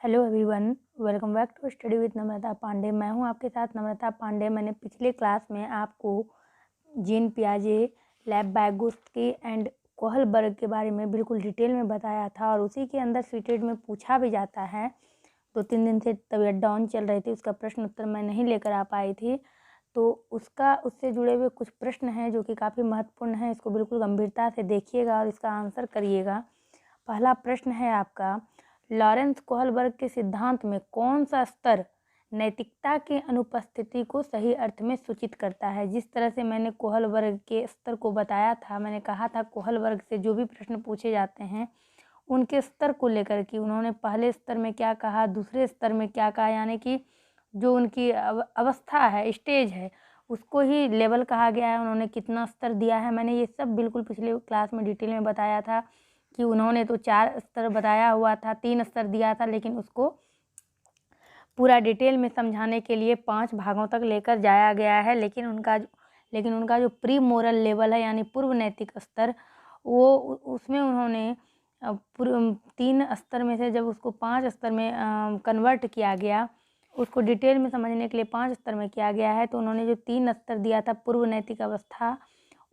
Hello everyone, welcome back to study with Namrata Pandey. मैं हूं आपके साथ नम्रता पांडे। मैंने पिछले क्लास में आपको जीन पियाजे, लेव वाइगोत्स्की एंड कोहलबर्ग के बारे में बिल्कुल डिटेल में बताया था और उसी के अंदर सीटेट में पूछा भी जाता है। 2-3 दिन से तबीयत डाउन चल रही थी, उसका प्रश्न उत्तर मैं नहीं लेकर आ पाई थी, तो उससे जुड़े हुए कुछ प्रश्न हैं जो कि काफ़ी महत्वपूर्ण हैं। इसको बिल्कुल गंभीरता से देखिएगा और इसका आंसर करिएगा। पहला प्रश्न है आपका, लॉरेंस कोहलबर्ग के सिद्धांत में कौन सा स्तर नैतिकता की अनुपस्थिति को सही अर्थ में सूचित करता है। जिस तरह से मैंने कोहलबर्ग के स्तर को बताया था, मैंने कहा था कोहलबर्ग से जो भी प्रश्न पूछे जाते हैं उनके स्तर को लेकर कि उन्होंने पहले स्तर में क्या कहा, दूसरे स्तर में क्या कहा, यानी कि जो उनकी अवस्था है, स्टेज है, उसको ही लेवल कहा गया है। उन्होंने कितना स्तर दिया है, मैंने ये सब बिल्कुल पिछले क्लास में डिटेल में बताया था कि उन्होंने तो 4 स्तर बताया हुआ था, 3 स्तर दिया था, लेकिन उसको पूरा डिटेल में समझाने के लिए 5 भागों तक लेकर जाया गया है। लेकिन उनका जो प्री मोरल लेवल है, यानी पूर्व नैतिक स्तर, वो उसमें उन्होंने 3 स्तर में से जब उसको 5 स्तर में कन्वर्ट किया गया, उसको डिटेल में समझने के लिए 5 स्तर में किया गया है, तो उन्होंने जो 3 स्तर दिया था पूर्व नैतिक अवस्था,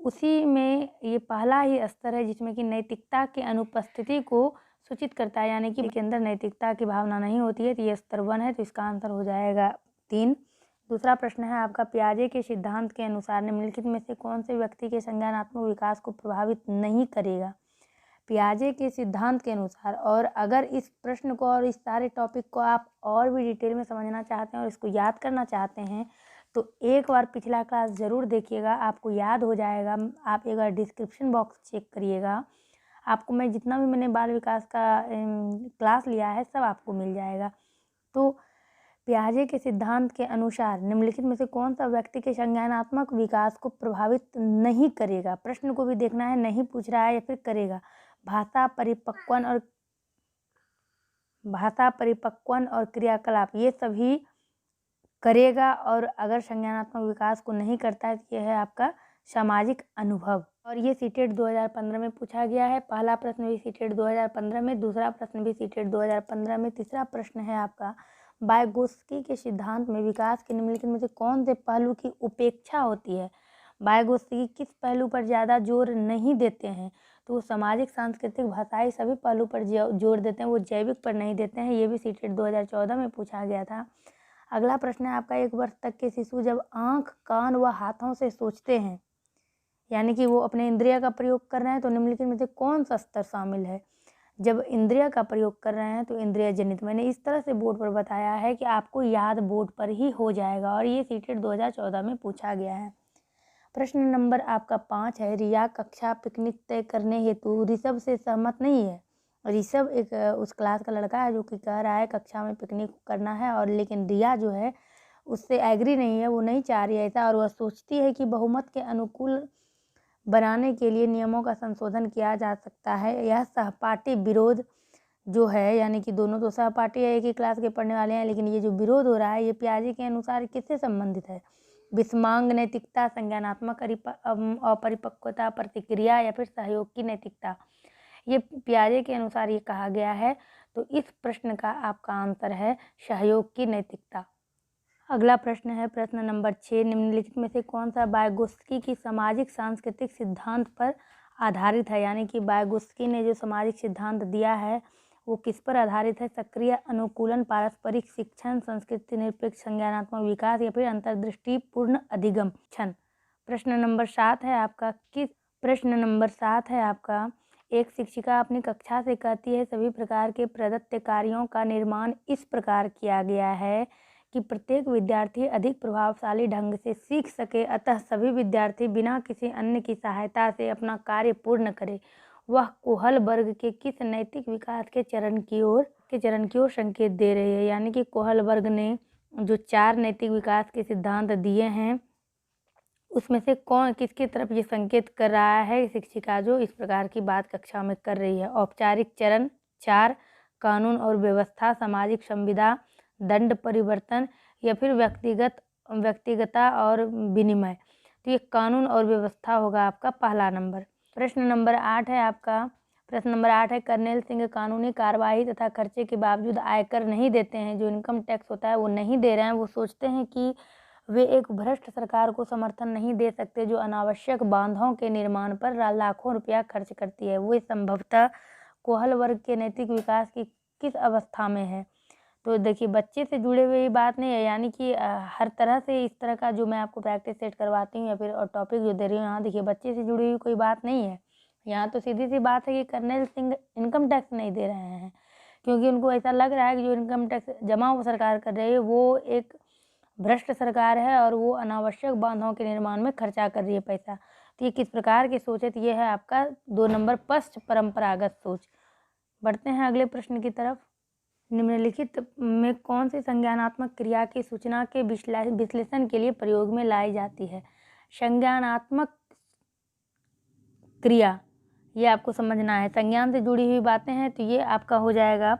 उसी में ये पहला ही स्तर है जिसमें कि नैतिकता की अनुपस्थिति को सूचित करता है, यानी कि के अंदर नैतिकता की भावना नहीं होती है। तो ये स्तर 1 है, तो इसका आंसर हो जाएगा 3। दूसरा प्रश्न है आपका, पियाजे के सिद्धांत के अनुसार निम्नलिखित में से कौन से व्यक्ति के संज्ञानात्मक विकास को प्रभावित नहीं करेगा। पियाजे के सिद्धांत के अनुसार, और अगर इस प्रश्न को और इस सारे टॉपिक को आप और भी डिटेल में समझना चाहते हैं और इसको याद करना चाहते हैं, तो एक बार पिछला क्लास ज़रूर देखिएगा, आपको याद हो जाएगा। आप एक बार डिस्क्रिप्शन बॉक्स चेक करिएगा, आपको मैं जितना भी मैंने बाल विकास का क्लास लिया है सब आपको मिल जाएगा। तो पियाजे के सिद्धांत के अनुसार निम्नलिखित में से कौन सा व्यक्ति के संज्ञानात्मक विकास को प्रभावित नहीं करेगा। प्रश्न को भी देखना है, नहीं पूछ रहा है या फिर करेगा। भाषा परिपक्वन और क्रियाकलाप, ये सभी करेगा। और अगर संज्ञानात्मक विकास को नहीं करता है तो यह है आपका सामाजिक अनुभव। और ये सीटेट 2015 में पूछा गया है। पहला प्रश्न भी सीटेट 2015 में, दूसरा प्रश्न भी सीटेट 2015 में। तीसरा प्रश्न है आपका, वाइगोत्स्की के सिद्धांत में विकास के निम्नलिखित में से कौन से पहलू की उपेक्षा होती है। वाइगोत्स्की किस पहलू पर ज़्यादा जोर नहीं देते हैं, तो वो सामाजिक, सांस्कृतिक, भाषाई सभी पहलू पर जोर देते हैं, वो जैविक पर नहीं देते हैं। ये भी सीटेट 2014 में पूछा गया था। अगला प्रश्न है आपका, 1 वर्ष तक के शिशु जब आँख, कान व हाथों से सोचते हैं, यानी कि वो अपने इंद्रिय का प्रयोग कर रहे हैं, तो निम्नलिखित में से कौन सा स्तर शामिल है। जब इंद्रिय का प्रयोग कर रहे हैं तो इंद्रिय जनित, मैंने इस तरह से बोर्ड पर बताया है कि आपको याद बोर्ड पर ही हो जाएगा, और ये सीटेट 2014 में पूछा गया है। प्रश्न नंबर आपका 5 है, रिया कक्षा पिकनिक तय करने हेतु ऋषभ से सहमत नहीं है। ऋषभ एक उस क्लास का लड़का है जो कि कह रहा है कक्षा में पिकनिक करना है, और लेकिन रिया जो है उससे एग्री नहीं है, वो नहीं चाह रही है ऐसा, और वह सोचती है कि बहुमत के अनुकूल बनाने के लिए नियमों का संशोधन किया जा सकता है। यह सहपाठी विरोध जो है, यानी कि दोनों तो सहपाठी है, एक ही क्लास के पढ़ने वाले हैं, लेकिन ये जो विरोध हो रहा है ये पियाजे के अनुसार किससे संबंधित है। विषमांग नैतिकता, संज्ञानात्मक अपरिपक्वता, प्रतिक्रिया या फिर सहयोग की नैतिकता, ये पियाजे के अनुसार ये कहा गया है। तो इस प्रश्न का आपका आंसर है सहयोग की नैतिकता। अगला प्रश्न है प्रश्न नंबर 6, निम्नलिखित में से कौन सा वाइगोत्स्की की सामाजिक सांस्कृतिक सिद्धांत पर आधारित है। यानी कि वाइगोत्स्की ने जो सामाजिक सिद्धांत दिया है वो किस पर आधारित है। सक्रिय अनुकूलन, पारस्परिक शिक्षण, संस्कृति निरपेक्ष संज्ञानात्मक विकास या फिर अंतर्दृष्टि पूर्ण अधिगम। प्रश्न नंबर 7 है आपका, एक शिक्षिका अपनी कक्षा से कहती है सभी प्रकार के प्रदत्त कार्यों का निर्माण इस प्रकार किया गया है कि प्रत्येक विद्यार्थी अधिक प्रभावशाली ढंग से सीख सके, अतः सभी विद्यार्थी बिना किसी अन्य की सहायता से अपना कार्य पूर्ण करें। वह कोहलबर्ग के किस नैतिक विकास के चरण की ओर संकेत दे रही है। यानी कि कोहलबर्ग ने जो 4 नैतिक विकास के सिद्धांत दिए हैं उसमें से कौन किसकी तरफ ये संकेत कर रहा है शिक्षिका जो इस प्रकार की बात कक्षा में कर रही है। औपचारिक चरण 4, कानून और व्यवस्था, सामाजिक संविदा, दंड परिवर्तन या फिर व्यक्तिगता और विनिमय। तो ये कानून और व्यवस्था होगा आपका पहला नंबर। प्रश्न नंबर 8 है आपका, प्रश्न नंबर 8 है, कर्नेल सिंह कानूनी कार्रवाई तथा खर्चे के बावजूद आयकर नहीं देते हैं। जो इनकम टैक्स होता है वो नहीं दे रहे हैं, वो सोचते हैं कि वे एक भ्रष्ट सरकार को समर्थन नहीं दे सकते जो अनावश्यक बांधों के निर्माण पर लाखों रुपया खर्च करती है। वो संभवतः कोहल वर्ग के नैतिक विकास की किस अवस्था में है? तो देखिए, बच्चे से जुड़े हुए बात नहीं है, यानी कि हर तरह से इस तरह का जो मैं आपको प्रैक्टिस सेट करवाती हूँ या फिर टॉपिक जो दे रही हूँ, यहाँ देखिए बच्चे से जुड़ी हुई कोई बात नहीं है। यहाँ तो सीधी सी बात है कि कर्नेल सिंह इनकम टैक्स नहीं दे रहे हैं क्योंकि उनको ऐसा लग रहा है कि जो इनकम टैक्स जमा वो सरकार कर रही है वो एक भ्रष्ट सरकार है और वो अनावश्यक बांधों के निर्माण में खर्चा कर रही है पैसा। तो ये किस प्रकार की सोच है? तो ये है आपका 2 नंबर पश्च परंपरागत सोच। बढ़ते हैं अगले प्रश्न की तरफ। निम्नलिखित में कौन सी संज्ञानात्मक क्रिया की सूचना के विश्लेषण के लिए प्रयोग में लाई जाती है? संज्ञानात्मक क्रिया, ये आपको समझना है। संज्ञान से जुड़ी हुई बातें हैं तो ये आपका हो जाएगा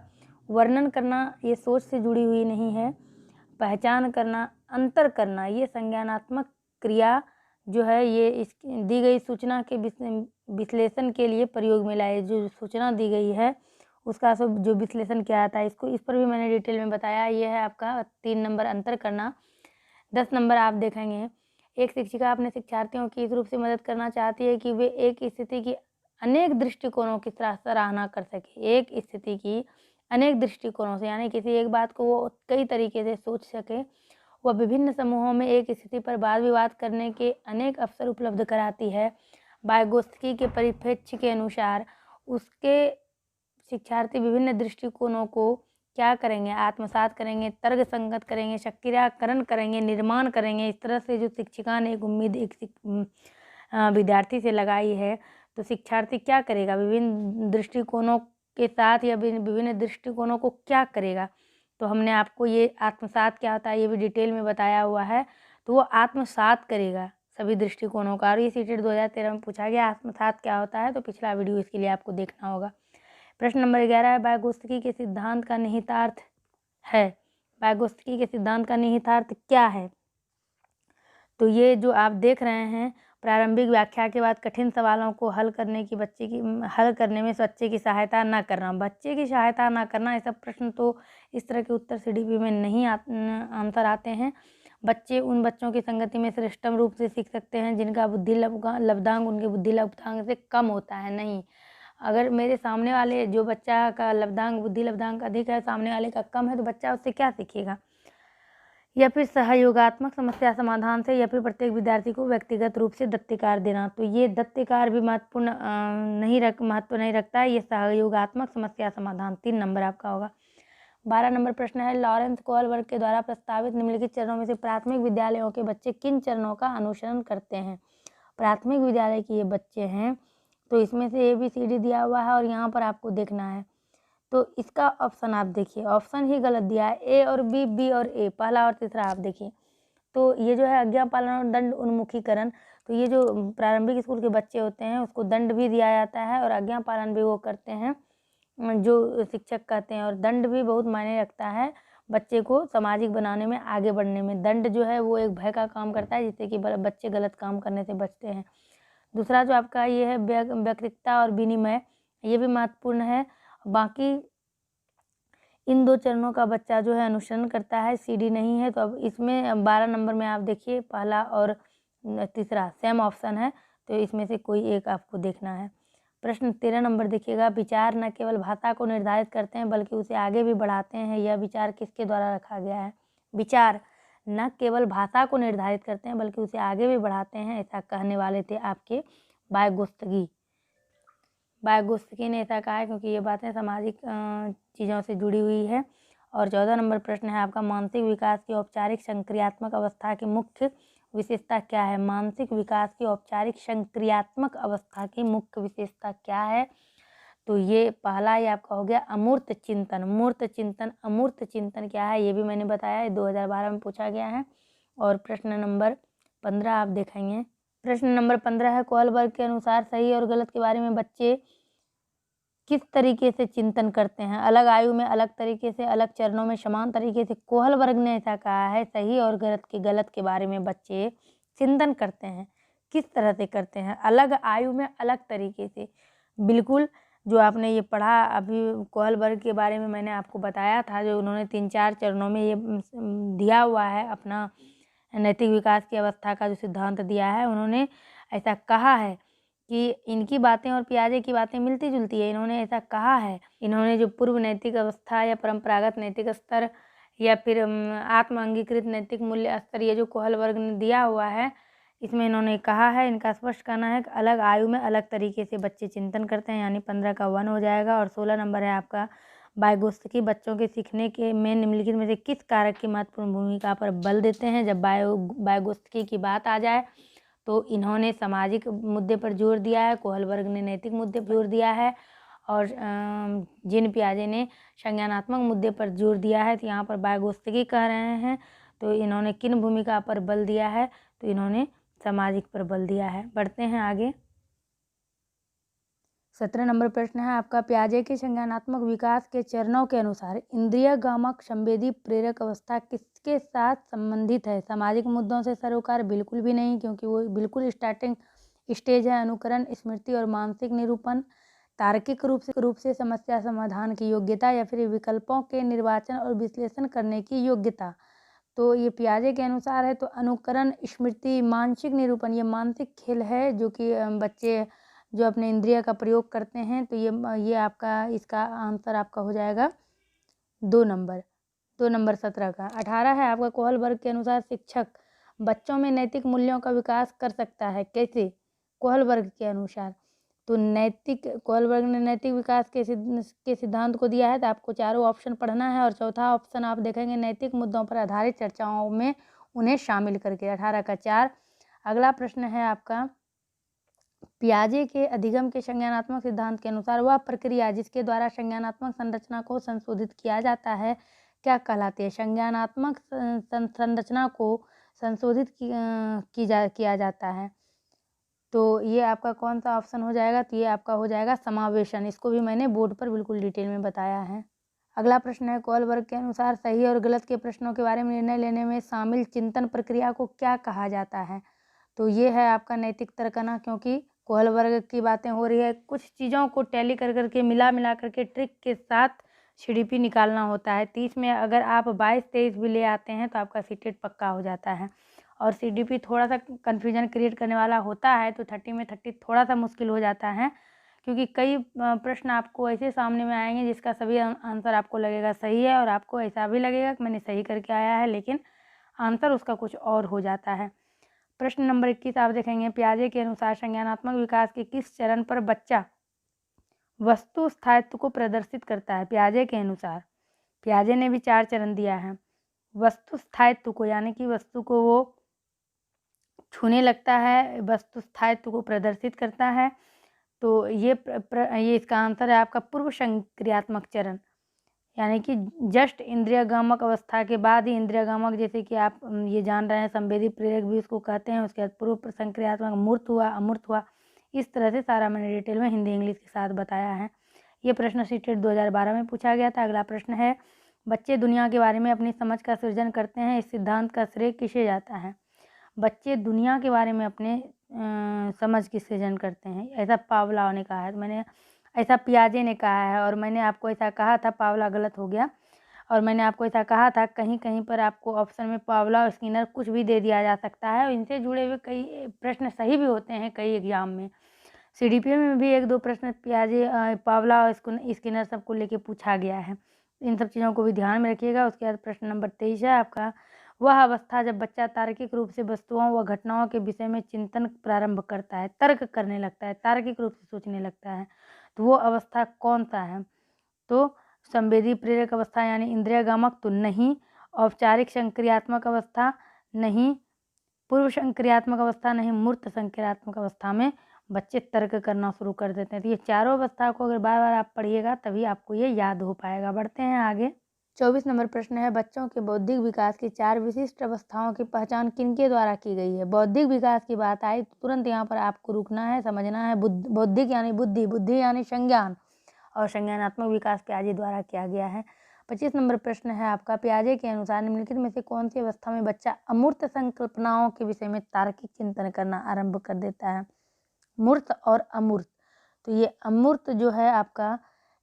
वर्णन करना, ये सोच से जुड़ी हुई नहीं है। पहचान करना, अंतर करना, ये संज्ञानात्मक क्रिया जो है ये इस दी गई सूचना के विश्लेषण के लिए प्रयोग में लाए। जो सूचना दी गई है उसका सब जो विश्लेषण किया जाता है, इसको इस पर भी मैंने डिटेल में बताया। ये है आपका 3 नंबर अंतर करना। 10 नंबर आप देखेंगे, एक शिक्षिका अपने शिक्षार्थियों की इस रूप से मदद करना चाहती है कि वे एक स्थिति की अनेक दृष्टिकोणों की सराहना कर सके। एक स्थिति की अनेक दृष्टिकोणों से, यानी किसी एक बात को वो कई तरीके से सोच सके। वह विभिन्न समूहों में एक स्थिति पर वाद विवाद करने के अनेक अवसर उपलब्ध कराती है। वाइगोत्स्की के परिप्रेक्ष्य के अनुसार उसके शिक्षार्थी विभिन्न दृष्टिकोणों को क्या करेंगे? आत्मसात करेंगे, तर्क संगत करेंगे, सक्रियकरण करेंगे, निर्माण करेंगे। इस तरह से जो शिक्षिका ने एक उम्मीद एक विद्यार्थी से लगाई है, तो शिक्षार्थी क्या करेगा? विभिन्न दृष्टिकोणों के साथ या विभिन्न दृष्टिकोणों को क्या करेगा? तो हमने आपको ये आत्मसात क्या होता है ये भी डिटेल में बताया हुआ है। तो वो आत्मसात करेगा सभी दृष्टिकोणों का। और ये सीटेट 2013 में पूछा गया आत्मसात क्या होता है, तो पिछला वीडियो इसके लिए आपको देखना होगा। प्रश्न नंबर 11 है, वाइगोत्स्की के सिद्धांत का निहितार्थ है। वाइगोत्स्की के सिद्धांत का निहितार्थ क्या है? तो ये जो आप देख रहे हैं, प्रारंभिक व्याख्या के बाद कठिन सवालों को हल करने में बच्चे की सहायता न करना। बच्चे की सहायता न करना, ऐसा प्रश्न तो इस तरह के उत्तर CDP में नहीं आंसर आते हैं। बच्चे उन बच्चों की संगति में श्रेष्ठतम रूप से सीख सकते हैं जिनका बुद्धि लब्धांक उनके बुद्धि लब्धांक से कम होता है। नहीं, अगर मेरे सामने वाले जो बच्चा का बुद्धि लब्धांक अधिक है, सामने वाले का कम है, तो बच्चा उससे क्या सीखेगा? या फिर सहयोगात्मक समस्या समाधान से, या फिर प्रत्येक विद्यार्थी को व्यक्तिगत रूप से दत्तीकार देना। तो ये दत्तीकार भी महत्व नहीं रखता है, ये सहयोगात्मक समस्या समाधान। 3 नंबर आपका होगा। 12 नंबर प्रश्न है, लॉरेंस कोहलबर्ग के द्वारा प्रस्तावित निम्नलिखित चरणों में से प्राथमिक विद्यालयों के बच्चे किन चरणों का अनुसरण करते हैं? प्राथमिक विद्यालय के ये बच्चे हैं, तो इसमें से ABCD दिया हुआ है और यहाँ पर आपको देखना है। तो इसका ऑप्शन आप देखिए, ऑप्शन ही गलत दिया है, A और B और A, पहला और तीसरा आप देखिए। तो ये जो है आज्ञा पालन और दंड उन्मुखीकरण, तो ये जो प्रारंभिक स्कूल के बच्चे होते हैं उसको दंड भी दिया जाता है और आज्ञा पालन भी वो करते हैं जो शिक्षक कहते हैं, और दंड भी बहुत मायने रखता है बच्चे को सामाजिक बनाने में, आगे बढ़ने में। दंड जो है वो एक भय का काम करता है जिससे कि बच्चे गलत काम करने से बचते हैं। दूसरा जो आपका ये है वैयक्तिकता और विनिमय, ये भी महत्वपूर्ण है। बाकी इन 2 चरणों का बच्चा जो है अनुसरण करता है, CD नहीं है। तो अब इसमें 12 नंबर में आप देखिए, पहला और तीसरा सेम ऑप्शन है, तो इसमें से कोई एक आपको देखना है। प्रश्न 13 नंबर देखिएगा, विचार न केवल भाषा को निर्धारित करते हैं बल्कि उसे आगे भी बढ़ाते हैं, यह विचार किसके द्वारा रखा गया है? विचार न केवल भाषा को निर्धारित करते हैं बल्कि उसे आगे भी बढ़ाते हैं, ऐसा कहने वाले थे आपके वाइगोत्स्की ने ऐसा कहा है क्योंकि ये बातें सामाजिक चीज़ों से जुड़ी हुई है। और 14 नंबर प्रश्न है आपका, मानसिक विकास की औपचारिक संक्रियात्मक अवस्था की मुख्य विशेषता क्या है? मानसिक विकास की औपचारिक संक्रियात्मक अवस्था की मुख्य विशेषता क्या है? तो ये पहला ही आपका हो गया अमूर्त चिंतन। मूर्त चिंतन, अमूर्त चिंतन क्या है ये भी मैंने बताया है, 2012 में पूछा गया है। और प्रश्न नंबर 15 आप देखेंगे। प्रश्न नंबर 15 है, कोहलबर्ग के अनुसार सही और गलत के बारे में बच्चे किस तरीके से चिंतन करते हैं? अलग आयु में अलग तरीके से, अलग चरणों में समान तरीके से। कोहलबर्ग ने ऐसा कहा है, सही और गलत के बारे में बच्चे चिंतन करते हैं। किस तरह से करते हैं? अलग आयु में अलग तरीके से। बिल्कुल जो आपने ये पढ़ा अभी कोहलबर्ग के बारे में मैंने आपको बताया था, जो उन्होंने 3-4 चरणों में ये दिया हुआ है अपना नैतिक विकास की अवस्था का जो सिद्धांत दिया है। उन्होंने ऐसा कहा है कि इनकी बातें और पियाजे की बातें मिलती जुलती है। इन्होंने ऐसा कहा है, इन्होंने जो पूर्व नैतिक अवस्था या परंपरागत नैतिक स्तर या फिर आत्म अंगीकृत नैतिक मूल्य स्तर, ये जो कोहलबर्ग ने दिया हुआ है, इसमें इन्होंने कहा है, इनका स्पष्ट कहना है कि अलग आयु में अलग तरीके से बच्चे चिंतन करते हैं, यानी 15 का 1 हो जाएगा। और 16 नंबर है आपका वाइगोत्स्की बच्चों के सीखने के में निम्नलिखित में से किस कारक की महत्वपूर्ण भूमिका पर बल देते हैं। जब वाइगोत्स्की की बात आ जाए तो इन्होंने सामाजिक मुद्दे पर जोर दिया है, कोहलबर्ग ने नैतिक मुद्दे पर जोर दिया है और जीन पियाजे ने संज्ञानात्मक मुद्दे पर जोर दिया है। तो यहाँ पर वाइगोत्स्की कह रहे हैं तो इन्होंने किन भूमिका पर बल दिया है, तो इन्होंने सामाजिक पर बल दिया है। बढ़ते हैं आगे। 17 नंबर प्रश्न है आपका, पियाजे के संज्ञानात्मक विकास के चरणों के अनुसार इंद्रिय गामक संवेदी प्रेरक अवस्था किसके साथ संबंधित है। सामाजिक मुद्दों से सरोकार बिल्कुल भी नहीं, क्योंकि वो बिल्कुल स्टार्टिंग स्टेज है। अनुकरण, स्मृति और मानसिक निरूपण, तार्किक रूप से समस्या समाधान की योग्यता या फिर विकल्पों के निर्वाचन और विश्लेषण करने की योग्यता। तो ये पियाजे के अनुसार है तो अनुकरण, स्मृति, मानसिक निरूपण, ये मानसिक खेल है जो कि बच्चे जो अपने इंद्रिय का प्रयोग करते हैं। तो ये आपका इसका आंसर आपका हो जाएगा 2 नंबर 17 का। 18 है आपका, कोहलबर्ग के अनुसार शिक्षक बच्चों में नैतिक मूल्यों का विकास कर सकता है, कैसे। कोहलबर्ग के अनुसार तो कोहलबर्ग ने नैतिक विकास के सिद्धांत को दिया है। तो आपको चारों ऑप्शन पढ़ना है और चौथा ऑप्शन आप देखेंगे नैतिक मुद्दों पर आधारित चर्चाओं में उन्हें शामिल करके। 18 का 4। अगला प्रश्न है आपका, पियाजे के अधिगम के संज्ञानात्मक सिद्धांत के अनुसार वह प्रक्रिया जिसके द्वारा संज्ञानात्मक संरचना को संशोधित किया जाता है क्या कहलाती है। संज्ञानात्मक संरचना को संशोधित किया जाता है, तो ये आपका कौन सा ऑप्शन हो जाएगा, तो ये आपका हो जाएगा समावेशन। इसको भी मैंने बोर्ड पर बिल्कुल डिटेल में बताया है। अगला प्रश्न है, कोहलबर्ग के अनुसार सही और गलत के प्रश्नों के बारे में निर्णय लेने में शामिल चिंतन प्रक्रिया को क्या कहा जाता है। तो ये है आपका नैतिक तर्कना, क्योंकि कोहलबर्ग की बातें हो रही है, कुछ चीज़ों को टैली कर करके मिला करके ट्रिक के साथ सीडीपी निकालना होता है। 30 में अगर आप 22-23 भी ले आते हैं तो आपका सीटेट पक्का हो जाता है। और सीडीपी थोड़ा सा कन्फ्यूजन क्रिएट करने वाला होता है, तो 30 में 30 थोड़ा सा मुश्किल हो जाता है, क्योंकि कई प्रश्न आपको ऐसे सामने में आएंगे जिसका सभी आंसर आपको लगेगा सही है और आपको ऐसा भी लगेगा कि मैंने सही करके आया है, लेकिन आंसर उसका कुछ और हो जाता है। प्रश्न नंबर 21 आप देखेंगे, पियाजे के अनुसार संज्ञानात्मक विकास के किस चरण पर बच्चा वस्तु स्थायित्व को प्रदर्शित करता है। पियाजे के अनुसार, पियाजे ने भी 4 चरण दिया है। वस्तु स्थायित्व को, यानी कि वस्तु को वो छूने लगता है, वस्तु स्थायित्व को प्रदर्शित करता है। तो ये इसका आंसर है आपका पूर्व संक्रियात्मक चरण, यानी कि जस्ट इंद्रियगामक अवस्था के बाद ही इंद्रियगामक, जैसे कि आप ये जान रहे हैं संवेदी प्रेरक भी उसको कहते हैं। उसके बाद पूर्व संक्रियात्मक मूर्त हुआ, अमूर्त हुआ, इस तरह से सारा मैंने डिटेल में हिंदी इंग्लिश के साथ बताया है। ये प्रश्न सीटेट 2012 में पूछा गया था। अगला प्रश्न है, बच्चे दुनिया के बारे में अपनी समझ का सृजन करते हैं, इस सिद्धांत का श्रेय किसे जाता है। बच्चे दुनिया के बारे में अपने समझ की सृजन करते हैं, ऐसा पावलाव ने कहा है। तो मैंने ऐसा पियाजे ने कहा है और मैंने आपको ऐसा कहा था, पावला गलत हो गया। और मैंने आपको ऐसा कहा था, कहीं कहीं पर आपको ऑप्शन में पावला और स्किनर कुछ भी दे दिया जा सकता है, और इनसे जुड़े हुए कई प्रश्न सही भी होते हैं कई एग्जाम में। सीडीपी में भी 1-2 प्रश्न पियाजे, पावला और स्किनर सबको लेके पूछा गया है। इन सब चीज़ों को भी ध्यान में रखिएगा। उसके बाद प्रश्न नंबर 23 है आपका, वह अवस्था जब बच्चा तार्किक रूप से वस्तुओं व घटनाओं के विषय में चिंतन प्रारंभ करता है, तर्क करने लगता है, तार्किक रूप से सोचने लगता है, तो वो अवस्था कौन सा है। तो संवेदी प्रेरक अवस्था यानी इंद्रियगामक तो नहीं, औपचारिक संक्रियात्मक अवस्था नहीं, पूर्व संक्रियात्मक अवस्था नहीं, मूर्त संक्रियात्मक अवस्था में बच्चे तर्क करना शुरू कर देते हैं। तो ये चारों अवस्था को अगर बार बार आप पढ़िएगा तभी आपको ये याद हो पाएगा। बढ़ते हैं आगे। 24 नंबर प्रश्न है, बच्चों के बौद्धिक विकास की 4 विशिष्ट अवस्थाओं की पहचान किनके द्वारा की गई है। बौद्धिक विकास की बात आई तो तुरंत यहाँ पर आपको रुकना है, समझना है। बौद्धिक यानी बुद्धि, बुद्धि यानी संज्ञान, और संज्ञानात्मक विकास पियाजे द्वारा किया गया है। 25 नंबर प्रश्न है आपका, पियाजे के अनुसार निम्नलिखित में से कौन सी अवस्था में बच्चा अमूर्त संकल्पनाओं के विषय में तार्किक चिंतन करना आरंभ कर देता है। मूर्त और अमूर्त, तो ये अमूर्त जो है आपका,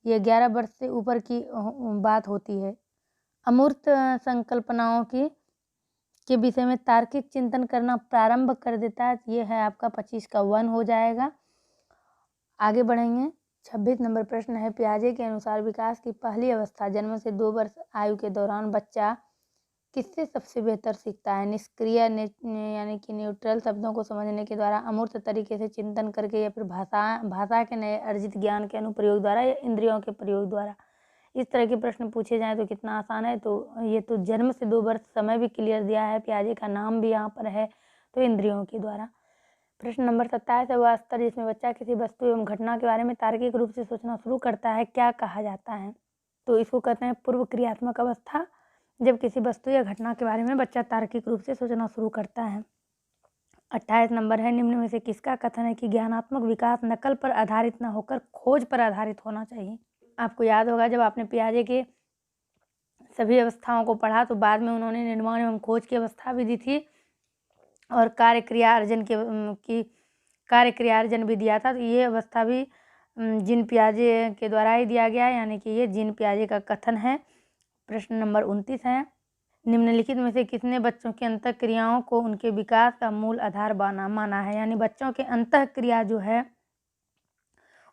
ये 11 वर्ष से ऊपर की बात होती है। अमूर्त संकल्पनाओं के विषय में तार्किक चिंतन करना प्रारंभ कर देता है। ये है आपका 25 का 1 हो जाएगा। आगे बढ़ेंगे। 26 नंबर प्रश्न है, पियाजे के अनुसार विकास की पहली अवस्था जन्म से 2 वर्ष आयु के दौरान बच्चा किससे सबसे बेहतर सीखता है? निष्क्रिय यानी कि न्यूट्रल शब्दों को समझने के द्वारा, अमूर्त तरीके से चिंतन करके, या फिर भाषा के नए अर्जित ज्ञान के अनुप्रयोग द्वारा, या इंद्रियों के प्रयोग द्वारा। इस तरह के प्रश्न पूछे जाएं तो कितना आसान है। तो ये तो जन्म से 2 वर्ष समय भी क्लियर दिया है, पियाजे का नाम भी यहाँ पर है, तो इंद्रियों के द्वारा। प्रश्न नंबर 27 है, वह स्तर जिसमें बच्चा किसी वस्तु एवं घटना के बारे में तार्किक रूप से सोचना शुरू करता है, क्या कहा जाता है? तो इसको कहते हैं पूर्व क्रियात्मक अवस्था, जब किसी वस्तु या घटना के बारे में बच्चा तार्किक रूप से सोचना शुरू करता है। 28 नंबर है, निम्न में से किसका कथन है कि ज्ञानात्मक विकास नकल पर आधारित न होकर खोज पर आधारित होना चाहिए? आपको याद होगा जब आपने पियाजे के सभी अवस्थाओं को पढ़ा तो बाद में उन्होंने निर्माण एवं खोज की अवस्था भी दी थी और कार्य क्रिया अर्जन भी दिया था। तो ये अवस्था भी जीन पियाजे के द्वारा ही दिया गया है, यानी कि ये जीन पियाजे का कथन है। प्रश्न नंबर 29 है, निम्नलिखित में से किसने बच्चों की अंतःक्रियाओं को उनके विकास का मूल आधार माना है? यानी बच्चों के अंतःक्रिया जो है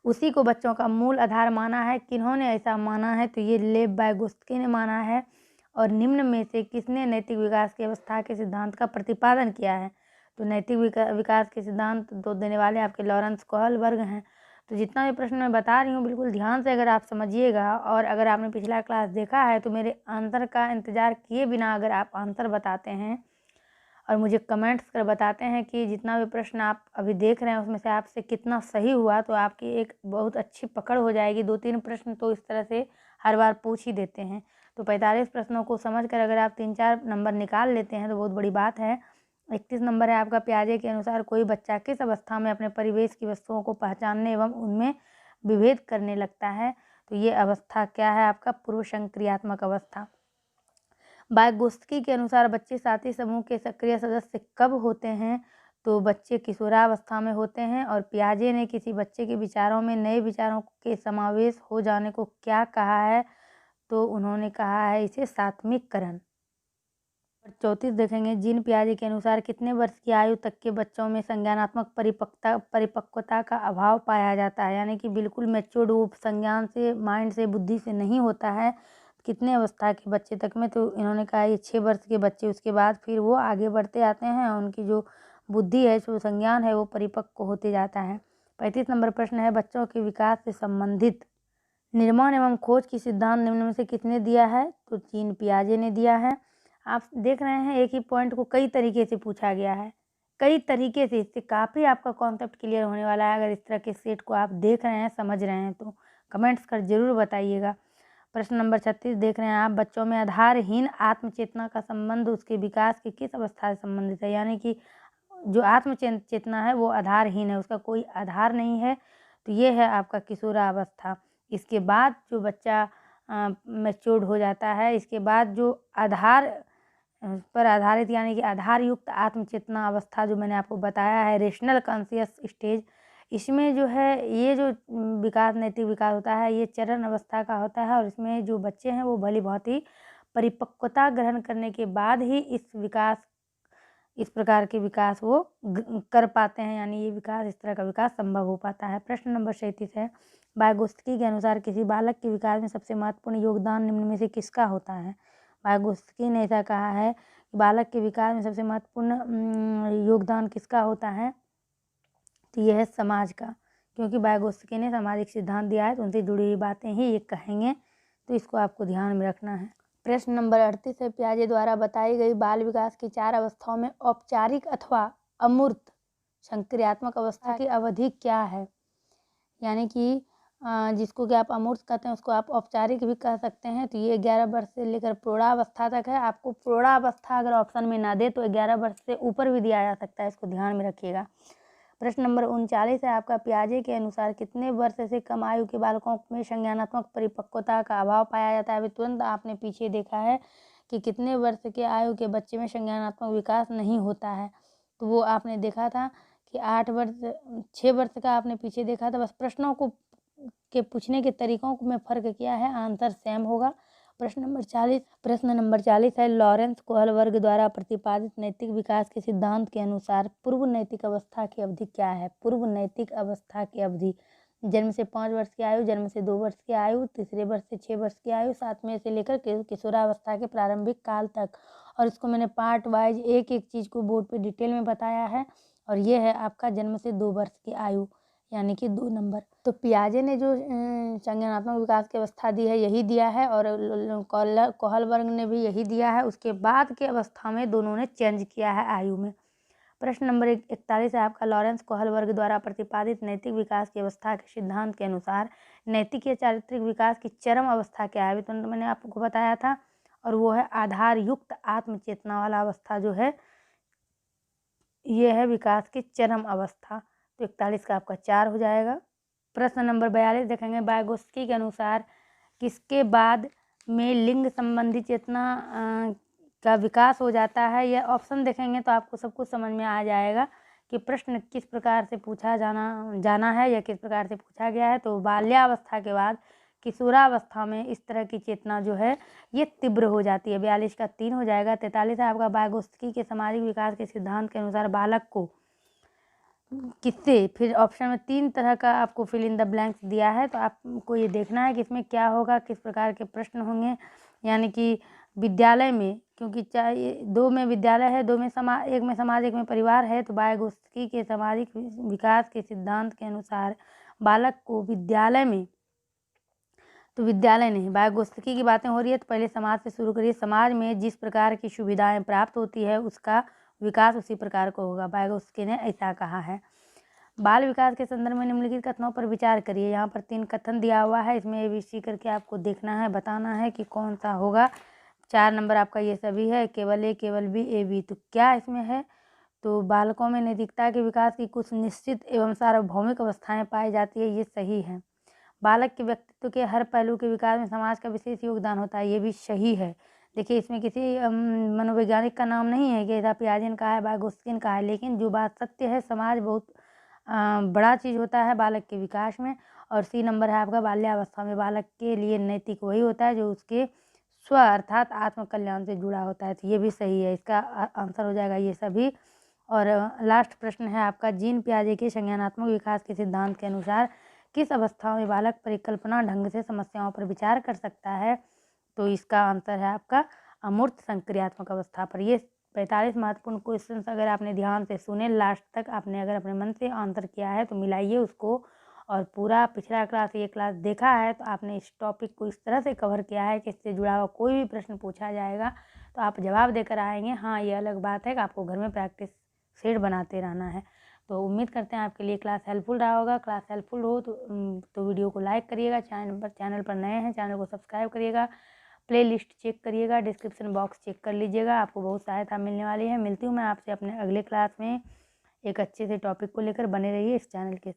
उसी को बच्चों का मूल आधार माना है। किन्होंने ऐसा माना है? तो ये लेव वाइगोत्स्की ने माना है। और निम्न में से किसने नैतिक विकास की अवस्था के सिद्धांत का प्रतिपादन किया है? तो नैतिक विकास के सिद्धांत तो देने वाले आपके लॉरेंस कोहलबर्ग हैं। तो जितना भी प्रश्न मैं बता रही हूँ बिल्कुल ध्यान से अगर आप समझिएगा, और अगर आपने पिछला क्लास देखा है तो मेरे आंसर का इंतज़ार किए बिना अगर आप आंसर बताते हैं और मुझे कमेंट्स कर बताते हैं कि जितना भी प्रश्न आप अभी देख रहे हैं उसमें से आपसे कितना सही हुआ, तो आपकी एक बहुत अच्छी पकड़ हो जाएगी। 2-3 प्रश्न तो इस तरह से हर बार पूछ ही देते हैं। तो 45 प्रश्नों को समझकर अगर आप 3-4 नंबर निकाल लेते हैं तो बहुत बड़ी बात है। 31 नंबर है आपका, पियाजे के अनुसार कोई बच्चा किस अवस्था में अपने परिवेश की वस्तुओं को पहचानने एवं उनमें विभेद करने लगता है? तो ये अवस्था क्या है आपका? पूर्व संक्रियात्मक अवस्था। वाइगोत्स्की के अनुसार बच्चे साथी समूह के सक्रिय सदस्य कब होते हैं? तो बच्चे किशोरावस्था में होते हैं। और पियाजे ने किसी बच्चे के विचारों में नए विचारों के समावेश हो जाने को क्या कहा है? तो उन्होंने कहा है इसे सात्विककरण। 34 देखेंगे, जीन पियाजे के अनुसार कितने वर्ष की आयु तक के बच्चों में संज्ञानात्मक परिपक्वता का अभाव पाया जाता है? यानी कि बिल्कुल मैच्योर्ड वो संज्ञान से, माइंड से, बुद्धि से नहीं होता है। कितने अवस्था के बच्चे तक में? तो इन्होंने कहा ये 6 वर्ष के बच्चे, उसके बाद फिर वो आगे बढ़ते आते हैं, उनकी जो बुद्धि है, जो संज्ञान है, वो परिपक्व होते जाता है। 35 नंबर प्रश्न है, बच्चों के विकास से संबंधित निर्माण एवं खोज की सिद्धांत निम्न में से किसने दिया है? तो जीन पियाजे ने दिया है। आप देख रहे हैं एक ही पॉइंट को कई तरीके से पूछा गया है, कई तरीके से। इससे काफ़ी आपका कॉन्सेप्ट क्लियर होने वाला है। अगर इस तरह के सेट को आप देख रहे हैं, समझ रहे हैं तो कमेंट्स कर जरूर बताइएगा। प्रश्न नंबर 36 देख रहे हैं आप, बच्चों में आधारहीन आत्मचेतना का संबंध उसके विकास की किस अवस्था से संबंधित है? यानी कि जो आत्मचेतना है वो आधारहीन है, उसका कोई आधार नहीं है। तो ये है आपका किशोरावस्था। इसके बाद जो बच्चा मैच्योर्ड हो जाता है, इसके बाद जो आधार पर आधारित यानी कि आधार युक्त आत्मचेतना अवस्था जो मैंने आपको बताया है, रेशनल कॉन्शियस स्टेज, इसमें जो है ये जो विकास, नैतिक विकास होता है, ये चरण अवस्था का होता है। और इसमें जो बच्चे हैं वो भली भांति परिपक्वता ग्रहण करने के बाद ही इस प्रकार के विकास वो कर पाते हैं, यानी ये विकास, इस तरह का विकास संभव हो पाता है। प्रश्न नंबर 37 है, वाइगोत्स्की के अनुसार किसी बालक के विकास में सबसे महत्वपूर्ण योगदान निम्न में से किसका होता है? वाइगोत्स्की ने ऐसा कहा है कि बालक के विकास में सबसे महत्वपूर्ण योगदान किसका होता है? तो यह है समाज का, क्योंकि वाइगोत्स्की ने सामाजिक सिद्धांत दिया है, तो उनसे जुड़ी हुई बातें ही ये कहेंगे, तो इसको आपको ध्यान में रखना है। प्रश्न नंबर 38 है, पियाजे द्वारा बताई गई बाल विकास की 4 अवस्थाओं में औपचारिक अथवा अमूर्त संक्रियात्मक अवस्था की अवधि क्या है? यानी कि जिसको कि आप अमूर्त कहते हैं उसको आप औपचारिक भी कह सकते हैं। तो ये 11 वर्ष से लेकर प्रौढ़ावस्था तक है। आपको प्रौढ़ावस्था अगर ऑप्शन में ना दे तो 11 वर्ष से ऊपर भी दिया जा सकता है, इसको ध्यान में रखिएगा। प्रश्न नंबर 39 है आपका, पियाजे के अनुसार कितने वर्ष से कम आयु के बालकों में संज्ञानात्मक परिपक्वता का अभाव पाया जाता है? अभी तुरंत आपने पीछे देखा है कि कितने वर्ष के आयु के बच्चे में संज्ञानात्मक विकास नहीं होता है, तो वो आपने देखा था कि 6 वर्ष का आपने पीछे देखा था, बस प्रश्नों को के पूछने के तरीकों में फ़र्क किया है, आंसर सेम होगा। प्रश्न नंबर 40 है, लॉरेंस कोहल वर्ग द्वारा प्रतिपादित नैतिक विकास के सिद्धांत के अनुसार पूर्व नैतिक अवस्था की अवधि क्या है? पूर्व नैतिक अवस्था की अवधि जन्म से 5 वर्ष की आयु, जन्म से 2 वर्ष की आयु, तीसरे वर्ष से 6 वर्ष की आयु, 7वें से लेकर किशोरावस्था के प्रारंभिक काल तक। और इसको मैंने पार्ट वाइज एक एक चीज़ को बोर्ड पे डिटेल में बताया है। और ये है आपका जन्म से 2 वर्ष की आयु, यानी कि 2 नंबर। तो पियाजे ने जो संज्ञानात्मक विकास की अवस्था दी है यही दिया है, और कोहलबर्ग ने भी यही दिया है। उसके बाद की अवस्था में दोनों ने चेंज किया है आयु में। प्रश्न नंबर 41 है आपका, लॉरेंस कोहलबर्ग द्वारा प्रतिपादित नैतिक विकास की अवस्था के सिद्धांत के अनुसार नैतिक या चारित्रिक विकास की चरम अवस्था क्या है? तो मैंने आपको बताया था, और वो है आधार युक्त आत्मचेतना वाला अवस्था जो है, ये है विकास की चरम अवस्था। तो 41 का आपका 4 हो जाएगा। प्रश्न नंबर 42 देखेंगे, वाइगोत्स्की के अनुसार किसके बाद में लिंग संबंधी चेतना का विकास हो जाता है? यह ऑप्शन देखेंगे तो आपको सब कुछ समझ में आ जाएगा कि प्रश्न किस प्रकार से पूछा जाना है या किस प्रकार से पूछा गया है। तो बाल्यावस्था के बाद किशोरावस्था में इस तरह की चेतना जो है ये तीव्र हो जाती है। 42 का 3 हो जाएगा। 43 है आपका, वाइगोत्स्की के सामाजिक विकास के सिद्धांत के अनुसार बालक को किससे, फिर ऑप्शन में 3 तरह का आपको फिल इन द ब्लैंक्स दिया है, तो आपको ये देखना है कि इसमें क्या होगा, किस प्रकार के प्रश्न होंगे। यानी कि विद्यालय में, क्योंकि चाहे 2 में विद्यालय है, 2 में समाज, 1 में समाज, 1 में परिवार है। तो वाइगोत्स्की के सामाजिक विकास के सिद्धांत के अनुसार बालक को विद्यालय में, तो विद्यालय नहीं, वाइगोत्स्की की बातें हो रही है तो पहले समाज से शुरू करिए। समाज में जिस प्रकार की सुविधाएं प्राप्त होती है उसका विकास उसी प्रकार का होगा, वाइगोत्स्की ने ऐसा कहा है। बाल विकास के संदर्भ में निम्नलिखित कथनों पर विचार करिए। यहाँ पर 3 कथन दिया हुआ है, इसमें ABC करके आपको देखना है, बताना है कि कौन सा होगा। 4 नंबर आपका ये सभी है, केवल A, केवल B, AB। तो क्या इसमें है? तो बालकों में नैतिकता के विकास की कुछ निश्चित एवं सार्वभौमिक अवस्थाएं पाई जाती है, ये सही है। बालक के व्यक्तित्व के हर पहलू के विकास में समाज का विशेष योगदान होता है, ये भी सही है। देखिए इसमें किसी मनोवैज्ञानिक का नाम नहीं है कि ऐसा पियाजे ने कहा है, वाइगोत्स्की ने कहा है, लेकिन जो बात सत्य है, समाज बहुत बड़ा चीज़ होता है बालक के विकास में। और C नंबर है आपका, बाल्यावस्था में बालक के लिए नैतिक वही होता है जो उसके स्व अर्थात आत्मकल्याण से जुड़ा होता है। तो ये भी सही है, इसका आंसर हो जाएगा ये सभी। और लास्ट प्रश्न है आपका, जीन पियाजे के संज्ञानात्मक विकास के सिद्धांत के अनुसार किस अवस्था में बालक परिकल्पना ढंग से समस्याओं पर विचार कर सकता है? तो इसका आंसर है आपका अमूर्त संक्रियात्मक अवस्था पर। ये 45 महत्वपूर्ण क्वेश्चन अगर आपने ध्यान से सुने, लास्ट तक आपने अगर अपने मन से आंसर किया है तो मिलाइए उसको। और पूरा पिछला क्लास, ये क्लास देखा है तो आपने इस टॉपिक को इस तरह से कवर किया है कि इससे जुड़ा हुआ कोई भी प्रश्न पूछा जाएगा तो आप जवाब देकर आएंगे। हाँ, ये अलग बात है कि आपको घर में प्रैक्टिस सेट बनाते रहना है। तो उम्मीद करते हैं आपके लिए क्लास हेल्पफुल रहा होगा। क्लास हेल्पफुल हो तो वीडियो को लाइक करिएगा, चैनल पर नए हैं चैनल को सब्सक्राइब करिएगा, प्लेलिस्ट चेक करिएगा, डिस्क्रिप्शन बॉक्स चेक कर लीजिएगा, आपको बहुत सहायता मिलने वाली है। मिलती हूँ मैं आपसे अपने अगले क्लास में एक अच्छे से टॉपिक को लेकर। बने रहिए इस चैनल के।